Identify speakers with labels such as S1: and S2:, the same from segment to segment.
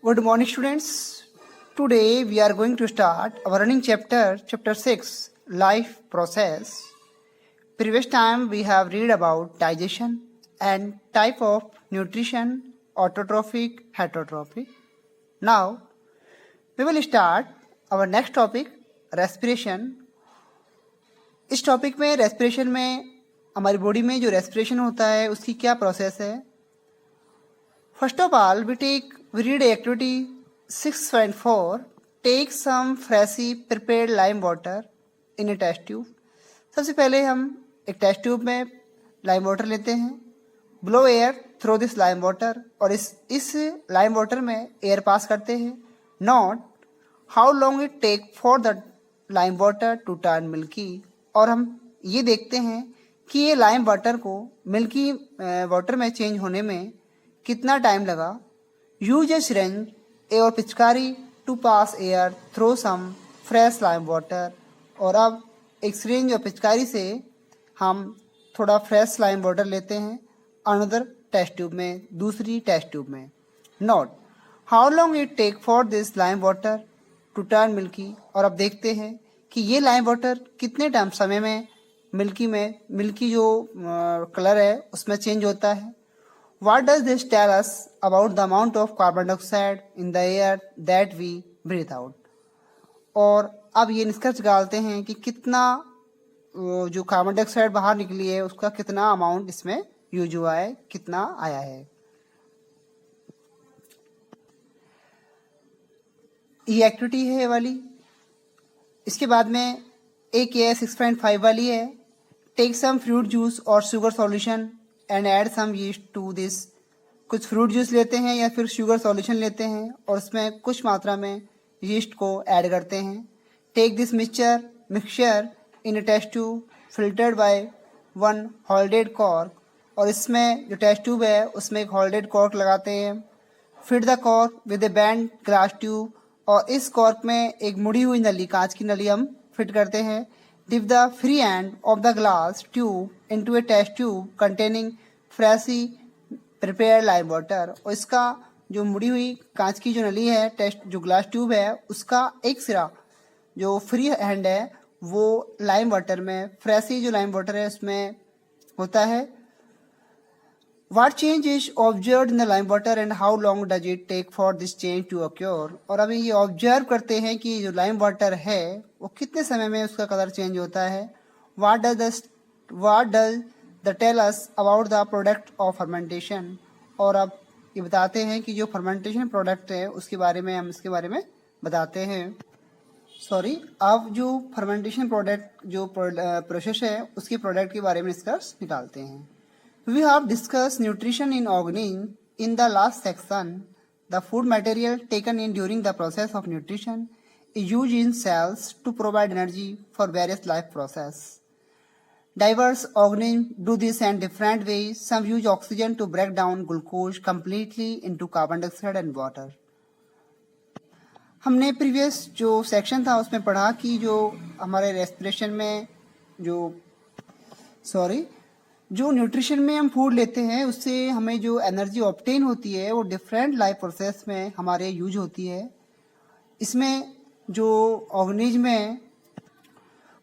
S1: Good morning, students. Today we are going to start our running chapter 6, life process. Previous time we have read about digestion and type of nutrition, autotrophic, heterotrophic. Now we will start our next topic, respiration. इस topic में respiration में हमारी body में जो respiration होता है उसकी क्या प्रोसेस है. First of all, we read activity 6.4. Take some freshly prepared lime water in a test tube. सबसे पहले हम एक टेस्ट ट्यूब में लाइम वाटर लेते हैं. Blow air through this lime water, और इस लाइम वाटर में एयर पास करते हैं. Note how long it take for the lime water to turn milky, और हम ये देखते हैं कि ये लाइम वाटर को मिल्की वाटर में चेंज होने में कितना टाइम लगा. यूज ए सिरिंज और पिचकारी to pass air through some fresh lime water, और अब एक सिरिंज और पिचकारी से हम थोड़ा फ्रेश लाइम वाटर लेते हैं अनदर टेस्ट ट्यूब में, दूसरी टेस्ट ट्यूब में. Note how long it take for this lime water to turn milky, और अब देखते हैं कि ये लाइम वाटर कितने टाइम समय में मिल्की जो कलर है उसमें चेंज होता है. What does this tell us about the amount of carbon dioxide in the air that we breathe out? और अब ये निष्कर्ष निकालते हैं कि कितना जो कार्बन डाइऑक्साइड बाहर निकली है उसका कितना अमाउंट इसमें यूज हुआ है, कितना आया है. ये एक्टिविटी है वाली. इसके बाद में एक ये 6.5 वाली है. टेक सम फ्रूट जूस और sugar solution and add some yeast to this. कुछ फ्रूट जूस लेते हैं या फिर शुगर सॉल्यूशन लेते हैं और उसमें कुछ मात्रा में यीस्ट को ऐड करते हैं. Take this mixture in a test tube filtered by one holded cork, और इसमें जो टेस्ट ट्यूब है उसमें एक होल्डेड कॉर्क लगाते हैं. Fit the cork with A band glass tube, और इस कॉर्क में एक मुड़ी हुई नली, कांच की नली हम फिट करते हैं. Dip the free end of the glass tube into a test tube containing freshly prepared lime water, और इसका जो मुड़ी हुई कांच की जो नली है, टेस्ट जो ग्लास ट्यूब है, उसका एक सिरा जो फ्री हैंड है वो लाइम वाटर में, फ्रेशली जो लाइम वाटर है उसमें होता है. What change is observed in the lime water and how long does it take for this change to occur? और अभी ये ऑब्जर्व करते हैं कि जो लाइम वाटर है वो कितने समय में उसका कलर चेंज होता है. What does the tell us about the product of fermentation? और अब ये बताते हैं कि जो फर्मेंटेशन प्रोडक्ट है उसके बारे में हम इसके बारे में बताते हैं. अब जो फर्मेंटेशन प्रोडक्ट जो प्रोसेस है उसके प्रोडक्ट के बारे में निष्कर्ष निकालते हैं. We have discussed nutrition in organism in the last section. The food material taken in during the process of nutrition is used in cells to provide energy for various life processes. Diverse organisms do this in different ways. Some use oxygen to break down glucose completely into carbon dioxide and water. हमने previous जो section था उसमें पढ़ा कि जो हमारे respiration में जो न्यूट्रिशन में हम फूड लेते हैं उससे हमें जो एनर्जी ऑब्टेन होती है वो डिफरेंट लाइफ प्रोसेस में हमारे यूज होती है. इसमें जो ऑर्गेनिज्म है,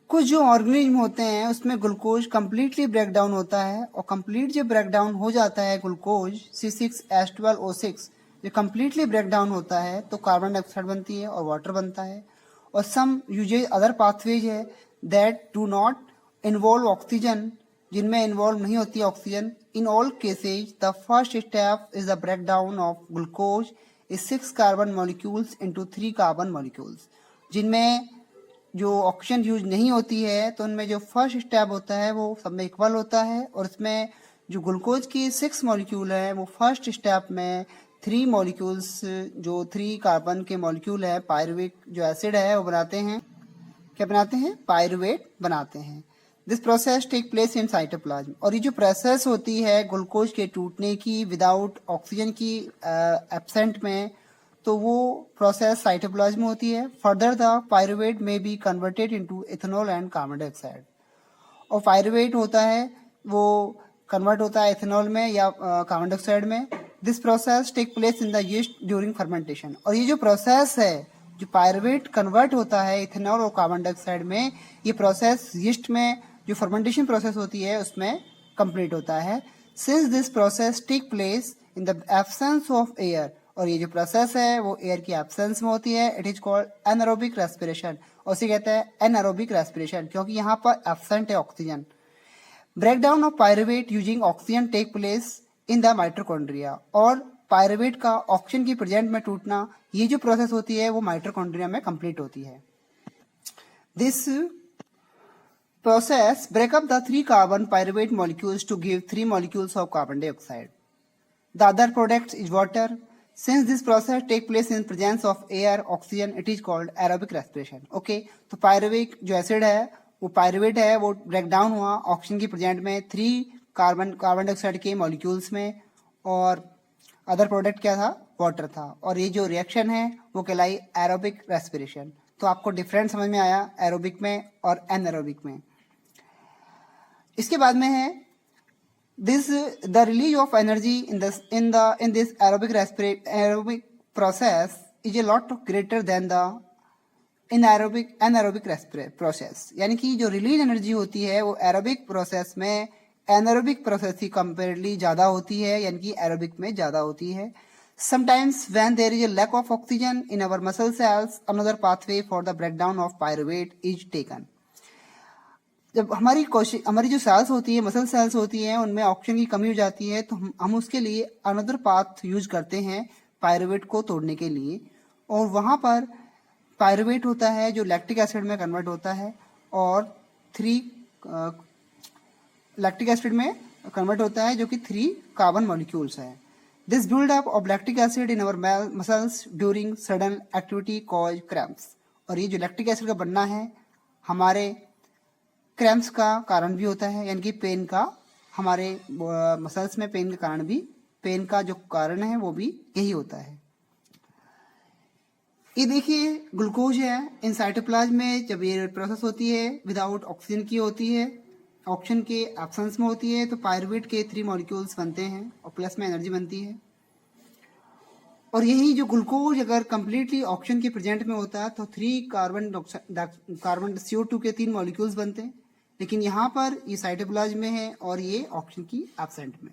S1: कुछ जो ऑर्गेनिज्म होते हैं उसमें ग्लूकोज कम्प्लीटली ब्रेक डाउन होता है, और कंप्लीट जब ब्रेक डाउन हो जाता है ग्लूकोज C6H12O6 जो कम्प्लीटली ब्रेक डाउन होता है तो कार्बन डाइऑक्साइड बनती है और वाटर बनता है. और सम यूजेज अदर पाथवेज है that do not involve oxygen, जिनमें इन्वॉल्व नहीं होती oxygen. In all cases the first step is the break down of glucose is 6 carbon molecules into 3 carbon molecules. जिनमें जो ऑक्सीजन यूज नहीं होती है तो उनमें जो फर्स्ट स्टेप होता है वो सब में इक्वल होता है, और इसमें जो ग्लूकोज की 6 मॉलिक्यूल है वो फर्स्ट स्टेप में 3 मॉलिक्यूल्स जो 3 कार्बन के मॉलिक्यूल है, पायरुवेट जो एसिड है वो बनाते हैं. क्या बनाते हैं? पायरुवेट बनाते हैं. This process take place in cytoplasm, और ये जो प्रोसेस होती है ग्लूकोज के टूटने की विदाउट ऑक्सीजन की एब्सेंट में, तो वो प्रोसेस साइटोप्लाज्म होती है. Further the pyruvate may be converted into ethanol and carbon dioxide, और पायरुवेट होता है वो कन्वर्ट होता है इथेनॉल में या कार्बन डाइऑक्साइड में. This process take place in the yeast during fermentation. और ये जो प्रोसेस है, जो पायरुवेट कन्वर्ट होता है इथेनॉल और कार्बन डाइऑक्साइड में, ये प्रोसेस यीस्ट में जो फर्मेंटेशन प्रोसेस होती है उसमें कंप्लीट होता है। Since this process take place in the absence of air, और ये जो प्रोसेस है वो एयर की एब्सेंस में होती है, it is called anaerobic respiration. और इसे कहते हैं एनारोबिक रेस्पिरेशन क्योंकि यहाँ पर एब्सेंट है oxygen. Breakdown of pyruvate using oxygen take place in the mitochondria, और पायरुवेट का ऑक्सीजन की प्रेजेंट में टूटना, ये जो प्रोसेस होती है वो माइटोकॉन्ड्रिया में कंप्लीट होती है। This process break up the 3 carbon pyruvate molecules to give 3 molecules of carbon dioxide. The other product is water. Since this process take place in presence of air, oxygen, it is called aerobic respiration. Okay, तो pyruvic जो acid है वो pyruvate है, वो break down हुआ oxygen की present में 3 carbon dioxide के मॉलिक्यूल्स में, और अदर प्रोडक्ट क्या था, वाटर था। और ये जो रिएक्शन है वो कहलाई एरोबिक रेस्पिरेशन। तो आपको डिफरेंस समझ में आया एरोबिक में और एनएरोबिक में। इसके बाद में है the release of energy in this aerobic process is a lot greater than the anaerobic process। यानी कि जो रिलीज एनर्जी होती है वो एरोबिक प्रोसेस में एनारोबिक प्रोसेस की कंपेरेटली ज्यादा होती है, यानी कि एरोबिक में ज्यादा होती है। Sometimes when there is a lack of oxygen in our muscle cells, another pathway for the breakdown of pyruvate is taken। जब हमारी जो सेल्स होती है, मसल सेल्स होती हैं, उनमें ऑक्सीजन की कमी हो जाती है, तो हम उसके लिए अनदर पाथ यूज करते हैं पायरुवेट को तोड़ने के लिए। और वहाँ पर पायरुवेट होता है जो लैक्टिक एसिड में कन्वर्ट होता है, और 3 लैक्टिक एसिड में कन्वर्ट होता है जो कि 3 कार्बन मॉलिक्यूल्स है। This build up of lactic acid in our muscles during sudden activity cause cramps. और ये जो लैक्टिक एसिड का बनना है हमारे क्रैम्प्स का कारण भी होता है, यानी कि पेन का, हमारे मसल्स में पेन के कारण भी, पेन का जो कारण है वो भी यही होता है। ये देखिए ग्लूकोज है इन साइटोप्लाज्म में, जब ये प्रोसेस होती है विदाउट ऑक्सीजन की होती है, ऑक्सीजन के एब्सेंस में होती है, तो पायरुवेट के 3 मॉलिक्यूल्स बनते हैं और प्लस में एनर्जी बनती है। और यही जो ग्लूकोज अगर कंप्लीटली ऑक्सीजन के प्रेजेंट में होता है तो 3 कार्बन CO2 के 3 मॉलिक्यूल्स बनते हैं, लेकिन यहाँ पर ये साइटोप्लाज्म में है और ये ऑक्सीजन की एब्सेंट में।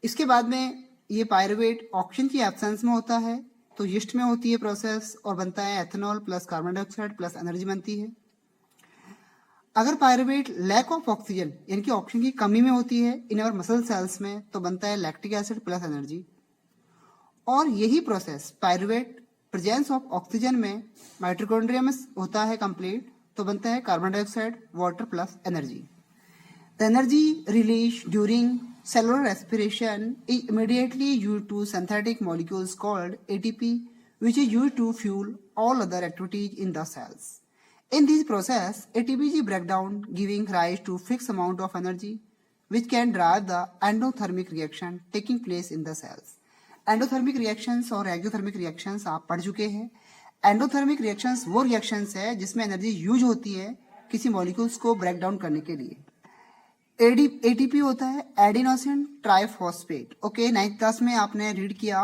S1: इसके बाद में ये पायरुवेट ऑक्सीजन की एब्सेंस में होता है तो यीस्ट में होती है प्रोसेस और बनता है ethanol plus carbon dioxide plus energy बनती है। अगर पायरुवेट लैक ऑफ ऑक्सीजन यानी कि ऑक्सीजन की कमी में होती है इन अवर मसल सेल्स में तो बनता है लैक्टिक एसिड प्लस एनर्जी। और यही process pyruvate presence of oxygen में माइटोकॉन्ड्रिया में होता है कंप्लीट, तो बनता है carbon dioxide water plus energy. The energy release during cellular respiration is immediately used to synthetic molecules called ATP, which is used to fuel all other activities in the cells. In this process, ATP is breakdown giving rise to fixed amount of energy, which can drive the endothermic reaction taking place in the cells. Endothermic reactions और exothermic reactions आप पढ़ चुके हैं। Endothermic reactions वो reactions है जिसमें energy use होती है किसी मॉलिक्यूल्स को ब्रेक डाउन करने के लिए। एटीपी होता है adenosine triphosphate. Okay, 9th class में आपने रीड किया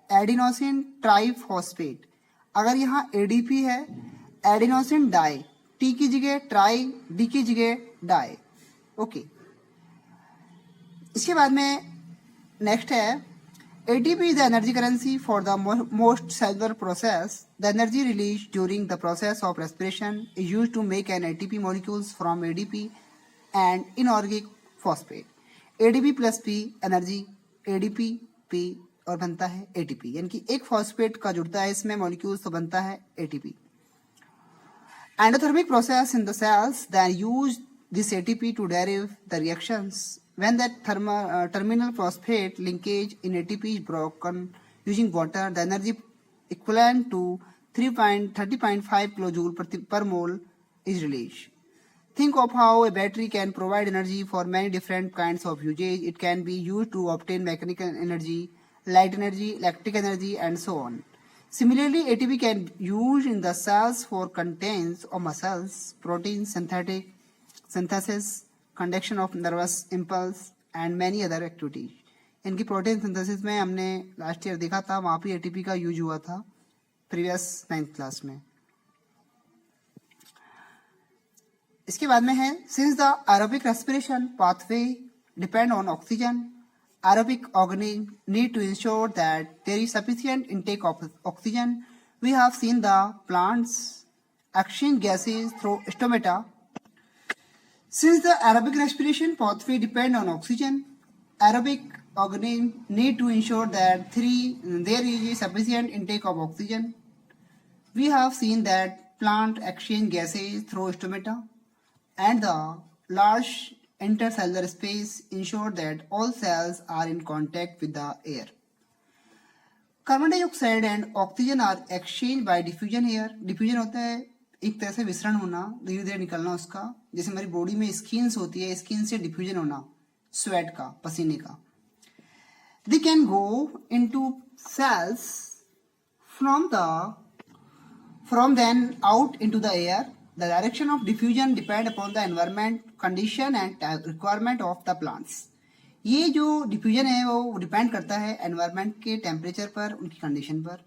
S1: एडिनोसिन ट्राइफॉस्फेट। अगर यहाँ एडीपी है एडिनोसिन डाई, टी की जगह ट्राई, डी की जगह डाई। ओके, इसके बाद में नेक्स्ट है ATP is the energy currency for the most cellular process. The energy released during the process of respiration is used to make an ATP molecules from ADP and inorganic phosphate. ADP plus P energy, ADP P और बनता है ATP, यानी कि एक phosphate का जुड़ता है इसमें मॉलिक्यूल्स तो बनता है ATP. Endothermic process in the cells then use this ATP to derive the reactions. When that terminal phosphate linkage in ATP is broken using water, the energy equivalent to 30.5 kilojoule per mole is released. Think of how a battery can provide energy for many different kinds of usage. It can be used to obtain mechanical energy, light energy, electric energy, and so on. Similarly, ATP can be used in the cells for contents of muscles, protein synthesis, conduction of nervous impulse and many other activities. इनकी protein synthesis में हमने last year देखा था, वहाँ पे ATP का use हुआ था प्रीवियस 9th क्लास में। इसके बाद में है since the aerobic respiration pathway depend on oxygen, aerobic organism need to ensure that there is sufficient intake of oxygen. We have seen the plants exchange gases through stomata. Since the aerobic respiration pathway depend on oxygen, aerobic organisms need to ensure that there is a sufficient intake of oxygen. We have seen that plant exchange gases through stomata, and the large intercellular space ensure that all cells are in contact with the air. Carbon dioxide and oxygen are exchange by diffusion air. Diffusion होता है एक तरह से विसरण होना, धीरे धीरे निकलना उसका, जैसे हमारी बॉडी में स्किन्स होती है, स्किन से डिफ्यूजन होना स्वेट का, पसीने का। They can go into cells from then out into the air. The direction of diffusion depend upon the environment condition and requirement of the plants. ये जो डिफ्यूजन है वो डिपेंड करता है एनवायरमेंट के टेम्परेचर पर, उनकी कंडीशन पर।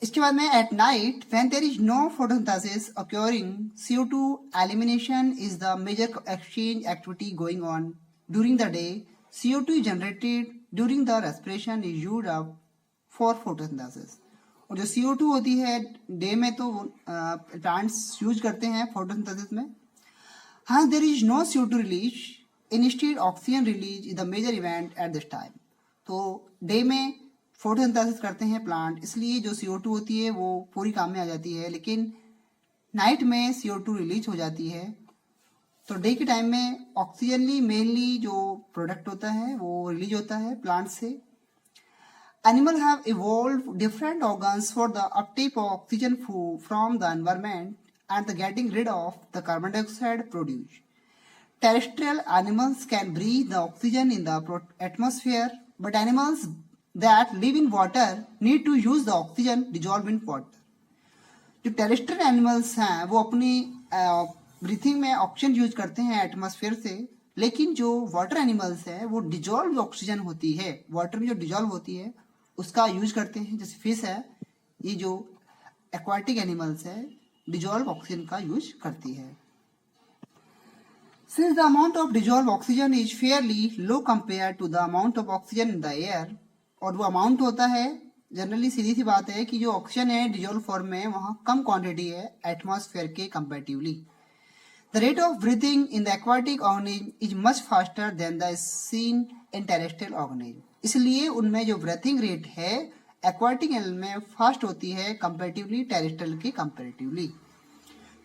S1: इसके बाद में at night when there is no photosynthesis occurring, CO2 elimination is the major exchange activity going on during the day. CO2 generated during the respiration is used up for photosynthesis. और जो CO2 होती है day में तो plants use करते हैं photosynthesis में। Hence, there is no CO2 release. Instead, oxygen release is the major event at this time. तो डे में फोटोसिंथेसिस करते हैं प्लांट, इसलिए जो CO2 होती है वो पूरी काम में आ जाती है, लेकिन नाइट में CO2 रिलीज हो जाती है। तो डे के टाइम में ऑक्सीजन मेनली जो प्रोडक्ट होता है वो रिलीज होता है प्लांट से। Animal have evolve different organs for the Uptake of oxygen from the environment and the getting rid of the carbon dioxide produced. Terrestrial animals can breathe the oxygen in the atmosphere, but animals that live in water need to use the oxygen dissolved in water. जो terrestrial animals हैं वो अपनी breathing में oxygen use करते हैं atmosphere से, लेकिन जो वाटर एनिमल्स है वो डिजॉल्व ऑक्सीजन होती है, वाटर में जो डिजॉल्व होती है उसका यूज करते हैं। जैसे फिश है, ये जो एक्वाटिक एनिमल्स है डिजॉल्व ऑक्सीजन का यूज करती है। Since the amount of dissolved oxygen is fairly low compared to the amount of oxygen in the air, और वो अमाउंट होता है जनरली, सीधी सी बात है कि जो ऑक्सीजन है डिजॉल्व फॉर्म में वहाँ कम क्वांटिटी है एटमॉस्फेयर के comparatively. The rate of breathing in the aquatic organism is much faster than the seen in terrestrial organism. इसलिए उनमें जो ब्रीथिंग रेट है एक्वाटिक एनिमल में फास्ट होती है कंपैरेटिवली टेरेस्ट्रियल के comparatively.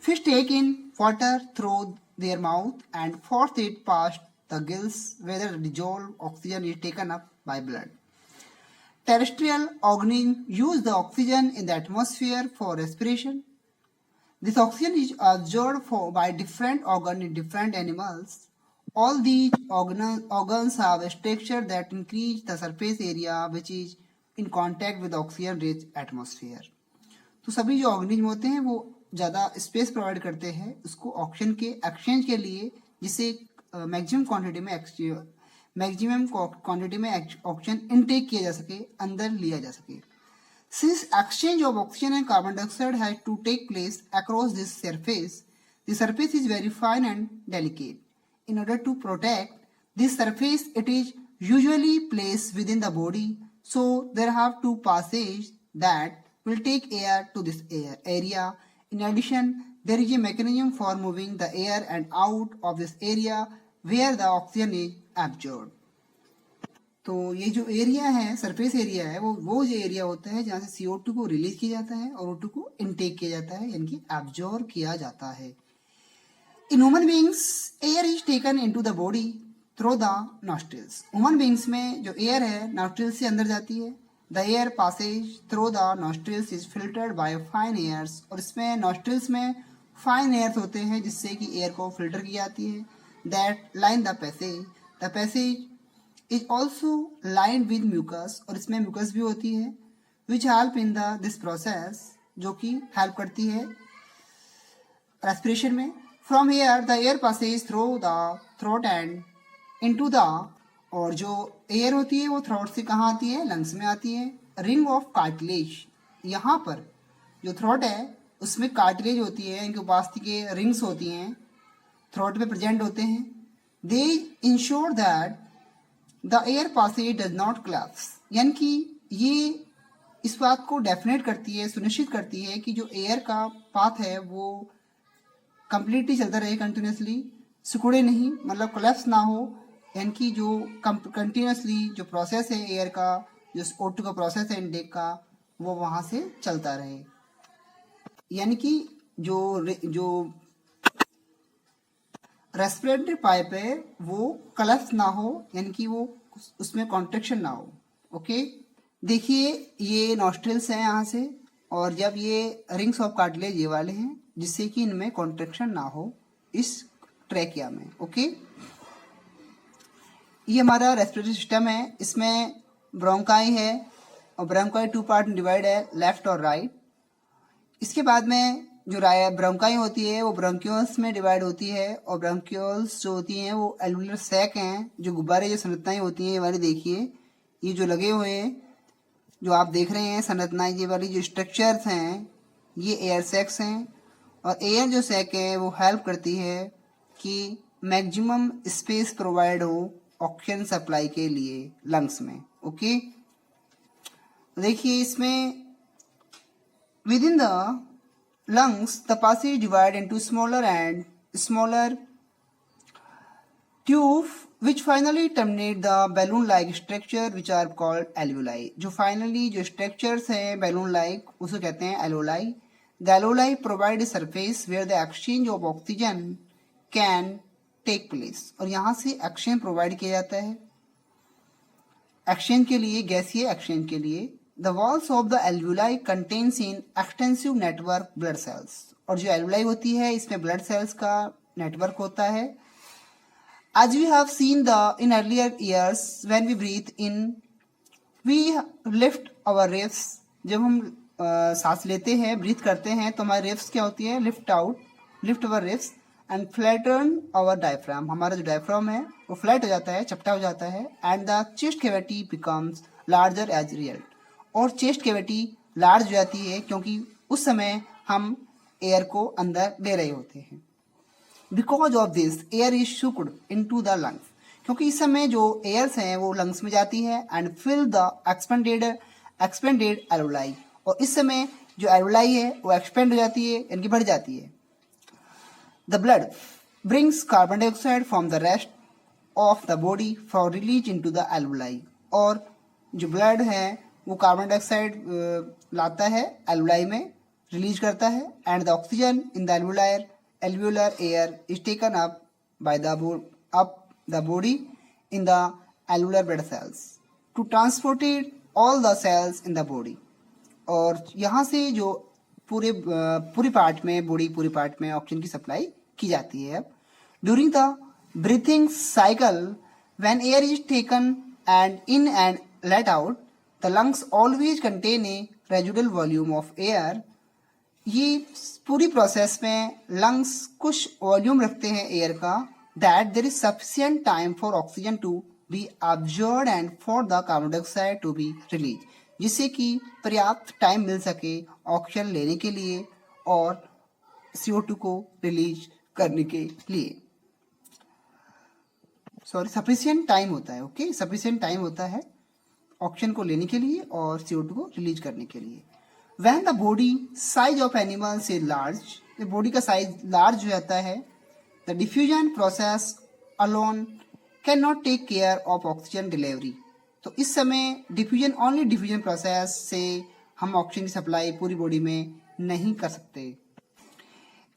S1: Fish take in water through their mouth and force it past the gills whether dissolve oxygen is taken up by blood. Terrestrial organisms use the oxygen in the atmosphere for respiration. This oxygen is absorbed by different organs in different animals. All these organs have a structure that increase the surface area which is in contact with the oxygen-rich atmosphere. तो सभी जो organism होते हैं वो ज़्यादा space provide करते हैं उसको ऑक्सीजन के एक्सचेंज के लिए, जिससे मैक्सिमम क्वांटिटी में ऑक्सीजन इनटेक किया जा सके, अंदर लिया जा सके। Since exchange of oxygen and carbon dioxide has to take place across this surface, the surface is very fine and delicate. In order to protect this surface, it is usually placed within the body, so there have two passages that will take air to this area. In addition, there is a mechanism for moving the air and out of this area where the oxygen is absorbed. तो ये जो area है, surface area है, वो जो area होता है जहाँ से CO2 को रिलीज किया जाता है और O2 को इनटेक किया जाता है, यानी कि एब्जॉर्ब किया जाता है। In human beings air is taken into the body through the nostrils. Human beings में जो एयर है नॉस्ट्रिल्स से अंदर जाती है। The air passes through the nostrils is filtered by fine hairs, और इसमें नॉस्ट्रिल्स में फाइन एयर्स होते हैं जिससे कि एयर को फिल्टर की जाती है। That line the passage, the passage is also lined with mucus, और इसमें म्यूकस भी होती है, which help in this process, जो कि हेल्प करती है रेस्पिरेशन में। From here the air passes through the throat and into the, और जो एयर होती है वो थ्रोट से कहाँ आती है, लंग्स में आती है, रिंग ऑफ कार्टिलेज, यहाँ पर जो थ्रोट है उसमें कार्टिलेज होती है, इनके उपास्थि के रिंग्स होती हैं, थ्रोट पे प्रेजेंट होते हैं। They ensure that the air passage does not collapse, यानी कि ये इस बात को डेफिनेट करती है, सुनिश्चित करती है कि जो एयर का पाथ है वो कंप्लीटली चलता रहे, कंटिन्यूसली, सिकुड़े नहीं, मतलब कोलैप्स ना हो, यानी कि जो कंटिन्यूसली जो प्रोसेस है एयर का, जो O2 का प्रोसेस है इनटेक का, वो वहाँ से चलता रहे, यानी कि जो रेस्पिरेटरी पाइप है वो कोलैप्स ना हो, यानी कि वो उसमें कॉन्ट्रैक्शन ना हो। ओके, देखिए ये नॉस्ट्रिल्स हैं यहाँ से, और जब ये रिंग्स ऑफ कार्टिलेज ये वाले हैं, जिससे कि इनमें कॉन्ट्रैक्शन ना हो इस ट्रैकिया में। ओके, ये हमारा रेस्पिरेटरी सिस्टम है, इसमें ब्रोंकाई है, और ब्रोंकाई 2 पार्ट में डिवाइड है, लेफ्ट और राइट। इसके बाद में जो ब्रोंकाई होती है वो ब्रोंक्यूल्स में डिवाइड होती है, और ब्रोंक्यूल्स जो होती हैं वो एल्वुलर सैक हैं, जो गुब्बारे जो संरचनाएं होती हैं ये वाली देखिए, ये जो लगे हुए हैं, जो आप देख रहे हैं संरचनाएं, ये वाली जो स्ट्रक्चर्स हैं ये एयर सैक्स हैं, और एयर जो सैक है वो हेल्प करती है कि मैक्सिमम स्पेस प्रोवाइड हो ऑक्सीजन सप्लाई के लिए लंग्स में। ओके, देखिए इसमें within the lungs the passage divide into smaller and smaller tube which finally terminate the balloon like structure which are called alveoli। जो finally जो structures हैं balloon like उसे कहते हैं alveoli। The alveoli provide a surface where the exchange of oxygen can take place, और यहाँ से exchange provide किया जाता है, exchange के लिए, गैसीय exchange के लिए। The walls of the alveoli contains in extensive network blood cells, और जो alveoli होती है इसमें blood cells का network होता है। As we have seen in earlier years when we breathe in, we lift our ribs, जब हम सांस लेते हैं, ब्रीथ करते हैं, तो हमारी रिब्स क्या होती है, lift our ribs and flatten our diaphragm, हमारा जो डायफ्राम है वो फ्लैट हो जाता है, चपटा हो जाता है, and the chest cavity becomes larger as result, और चेस्ट कैविटी लार्ज हो जाती है क्योंकि उस समय हम एयर को अंदर ले रहे होते हैं। Because of this air is sucked into the lungs, क्योंकि इस समय जो एयर्स हैं वो लंग्स में जाती है and fill the expanded alveoli, और इस समय जो एल्वुलाई है वो एक्सपेंड हो जाती है, यानी कि बढ़ जाती है। The blood brings carbon dioxide from the rest of the body for release into the alveoli, और जो ब्लड है वो कार्बन डाइऑक्साइड लाता है एल्वुलाई में, रिलीज करता है, and the oxygen in the alveolar air is taken up by the body in the alveolar blood cells to transport it all the cells in the body, और यहाँ से जो पूरी पार्ट में ऑक्सीजन की सप्लाई की जाती है। During the breathing cycle when air is taken and in and let out, the lungs always contain a residual volume of air. ये पूरी प्रोसेस में लंग्स कुछ वॉल्यूम रखते हैं एयर का, that there is sufficient time for oxygen to be absorbed and for the carbon dioxide to be release, जिससे कि पर्याप्त टाइम मिल सके ऑक्सीजन लेने के लिए और CO2 को रिलीज करने के लिए। सफिशिएंट टाइम होता है, ओके, सफिशिएंट टाइम होता है ऑक्सीजन को लेने के लिए और CO2 को रिलीज करने के लिए। When the body size of animals is large, the body का साइज लार्ज हो जाता है, the diffusion process alone cannot take care of oxygen delivery, तो इस समय डिफ्यूजन प्रोसेस से हम ऑक्सीजन की सप्लाई पूरी बॉडी में नहीं कर सकते।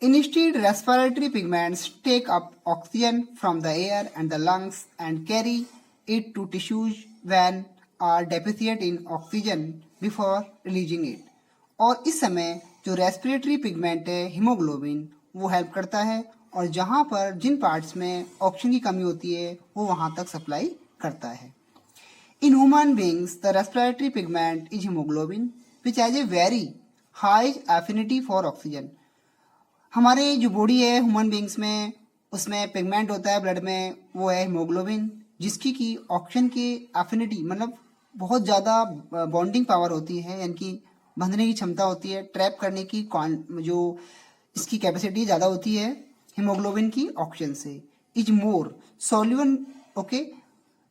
S1: Instead, respiratory pigments take up oxygen from the air and the lungs and carry it to tissues when are deficient in oxygen before releasing it, और इस समय जो रेस्पिरेटरी पिगमेंट है हीमोग्लोबिन वो हेल्प करता है, और जहाँ पर जिन पार्ट्स में ऑक्सीजन की कमी होती है वो वहाँ तक सप्लाई करता है। In human beings the respiratory pigment is haemoglobin which has a very high affinity for oxygen. हमारे जो बॉडी है ह्यूमन बींग्स में, उसमें पिगमेंट होता है ब्लड में, वो है हीमोग्लोबिन, जिसकी की ऑक्सीजन के एफिनिटी मतलब बहुत ज़्यादा बॉन्डिंग पावर होती है, यानी कि बंधने की क्षमता होती है, ट्रैप करने की जो इसकी कैपेसिटी ज़्यादा होती है हीमोग्लोबिन की ऑक्सीजन से, इज मोर सोल्यूबल। ओके,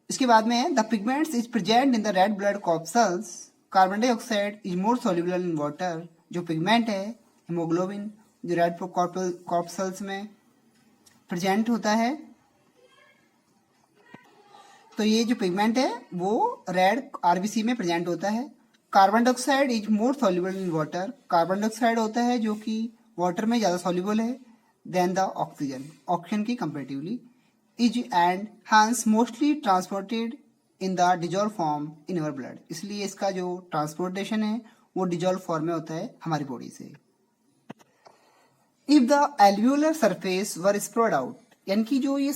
S1: इसके बाद में है the pigments is present in the red blood corpuscles, carbon dioxide is more soluble in water. जो पिगमेंट है हीमोग्लोबिन जो रेड कॉर्पसल्स में प्रेजेंट होता है, तो ये जो पिगमेंट है वो रेड आरबीसी में प्रेजेंट होता है। Carbon dioxide is more soluble in water, carbon dioxide होता है जो कि वाटर में ज़्यादा सॉल्युबल है देन द ऑक्सीजन, ऑक्सीजन की comparatively, is and hence mostly transported in the dissolve form in our blood. इसलिए इसका जो ट्रांसपोर्टेशन है वो डिजॉल्व फॉर्म में होता है हमारी बॉडी से। If the alveolar surface were spread out, यानी कि जो ये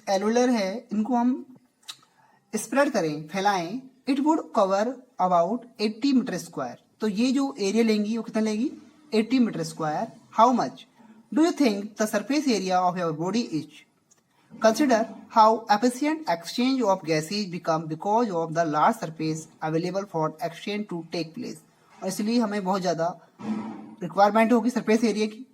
S1: एल्वियोलर है इनको हम स्प्रेड करें, फैलाएं, it would cover about 80 metre square. तो ये जो एरिया लेंगी वो कितना लेगी, 80 metre square. How much do you think the surface area of your body is? Consider how efficient exchange of gases become because of the large surface available for exchange to take place. और इसलिए हमें बहुत ज़्यादा requirement होगी surface area की।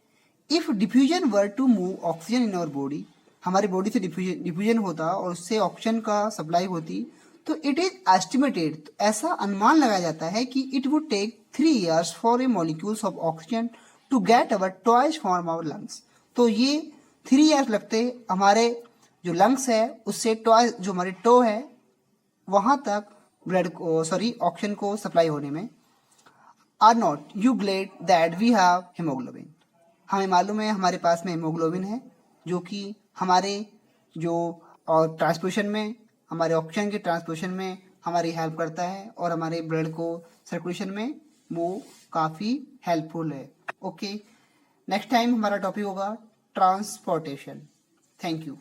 S1: If diffusion were to move oxygen in our body, हमारी body से diffusion होता और उससे ऑक्सीजन का सप्लाई होती, तो इट इज एस्टिमेटेड, ऐसा अनुमान लगाया जाता है कि it would take 3 years for a molecules of oxygen to get our toys from our lungs. तो ये 3 years लगते हमारे जो लंग्स है उससे टॉय जो हमारे टो है वहां तक ब्लड को ऑक्सीजन को सप्लाई होने में। Are not you glad that we have haemoglobin, हमें मालूम है हमारे पास में हीमोग्लोबिन है जो कि हमारे जो और ट्रांसपोर्शन में, हमारे ऑक्सीजन के ट्रांसपोर्शन में हमारी हेल्प करता है और हमारे ब्लड को सर्कुलेशन में वो काफ़ी हेल्पफुल है। ओके, नेक्स्ट टाइम हमारा टॉपिक होगा ट्रांसपोर्टेशन। Thank you.